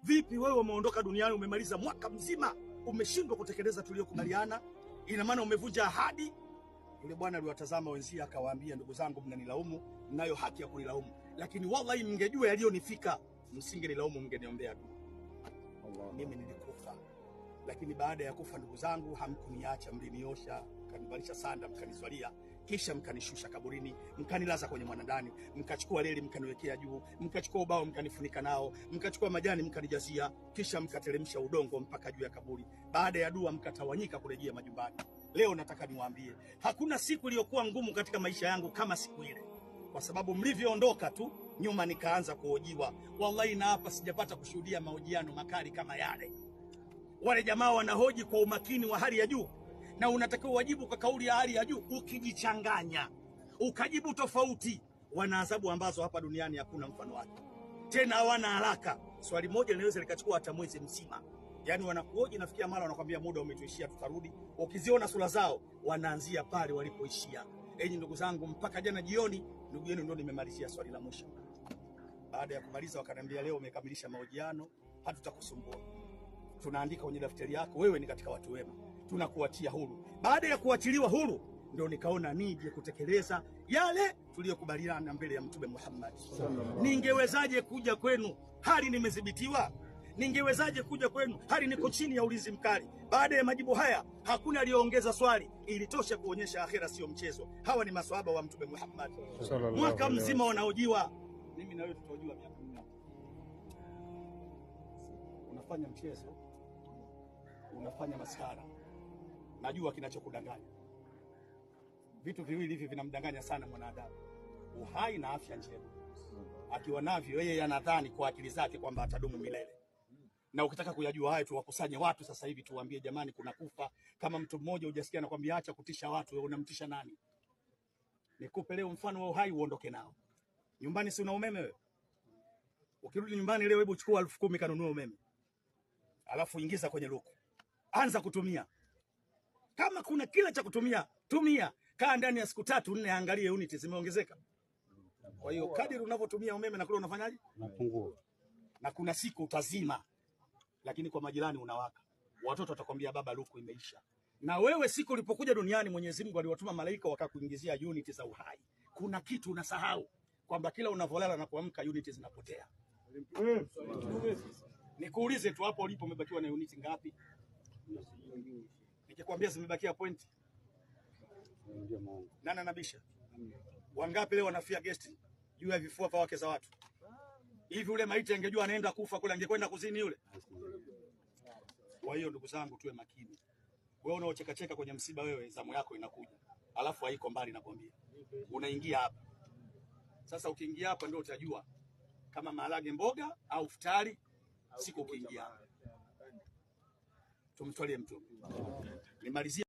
Vipi wewe umeondoka duniani, umemaliza mwaka mzima, umeshindwa kutekeleza tuliyokubaliana? Ina maana umevunja ahadi. Yule bwana aliwatazama wenzie akawaambia, ndugu zangu, mnanilaumu, mnayo haki ya kunilaumu, lakini wallahi mngejua yaliyonifika msingenilaumu, mngeniombea tu. Mimi nilikufa, lakini baada ya kufa ndugu zangu hamkuniacha, mliniosha, mkanivalisha sanda, mkaniswalia, kisha mkanishusha kaburini, mkanilaza kwenye mwanandani, mkachukua leli mkaniwekea juu, mkachukua ubao mkanifunika nao, mkachukua majani mkanijazia, kisha mkateremsha udongo mpaka juu ya kaburi. Baada ya dua mkatawanyika kurejea majumbani. Leo nataka niwaambie, hakuna siku iliyokuwa ngumu katika maisha yangu kama siku ile, kwa sababu mlivyoondoka tu nyuma nikaanza kuhojiwa. Wallahi na hapa sijapata kushuhudia mahojiano makali kama yale. Wale jamaa wanahoji kwa umakini wa hali ya juu, na unatakiwa wajibu kwa kauli ya hali ya juu. Ukijichanganya ukajibu tofauti, wana adhabu ambazo hapa duniani hakuna mfano wake. Tena hawana haraka. Swali moja linaweza likachukua hata mwezi mzima. Yaani wanakuhoji, nafikia mara wanakuambia muda umetuishia, tutarudi. Ukiziona sura zao wanaanzia pale walipoishia. Enyi ndugu zangu, mpaka jana jioni ndugu yenu ndio nimemalizia swali la mwisho. Baada ya kumaliza wakaniambia, leo umekamilisha mahojiano, hatutakusumbua. Tunaandika kwenye daftari yako, wewe ni katika watu wema, tunakuachia huru. Baada ya kuachiliwa huru ndio nikaona nije kutekeleza yale tuliyokubaliana mbele ya Mtume Muhammad. Ningewezaje kuja kwenu hali nimedhibitiwa? Ningewezaje kuja kwenu hali niko chini ya ulinzi mkali? Baada ya majibu haya hakuna aliyoongeza swali, ilitosha kuonyesha akhera sio mchezo. Hawa ni maswahaba wa Mtume Muhammad, mwaka mzima wanaojiwa. Mimi na wewe tutaojiwa miaka mingi. Unafanya mchezo, unafanya maskhara. Najua kinachokudanganya. Vitu viwili hivi vinamdanganya sana mwanadamu: uhai na afya njema. Akiwa navyo yeye anadhani kwa akili zake kwamba atadumu milele. Na ukitaka kuyajua hayo, tuwakusanye watu sasa hivi tuwaambie, jamani, kuna kufa. Kama mtu mmoja hujasikia anakuambia acha kutisha watu, wewe unamtisha nani? Nikupe leo mfano wa uhai uondoke nao. Nyumbani si una umeme wewe? Ukirudi nyumbani leo, hebu chukua 10,000 kanunua umeme. Alafu ingiza kwenye luku. Anza kutumia. Kama kuna kila cha kutumia, tumia. Kaa ndani ya siku 3-4 angalie unit zimeongezeka. Kwa hiyo kadiri unavyotumia umeme na kule unafanyaje? Unapungua. Na kuna siku utazima, lakini kwa majirani unawaka. Watoto watakwambia baba, luku imeisha. Na wewe siku ulipokuja duniani Mwenyezi Mungu aliwatuma malaika wakakuingizia unit za uhai. Kuna kitu unasahau, kwamba kila unavolala na kuamka unit zinapotea. Nikuulize tu hapo ulipo umebakiwa na unit ngapi? Nikikwambia zimebakia point, nani anabisha? Wangapi leo wanafia guest juu ya vifua vya wake za watu? Hivi ule maiti angejua anaenda kufa kule, angekwenda kuzini yule? Kwa hiyo ndugu zangu, tuwe makini. Wewe unaocheka cheka kwenye msiba, wewe zamu yako inakuja, alafu haiko mbali, nakwambia. Unaingia hapa sasa. Ukiingia hapa ndio utajua kama maharage mboga au futari. Siku ukiingia, tumtwalie Mtume. Nimalizie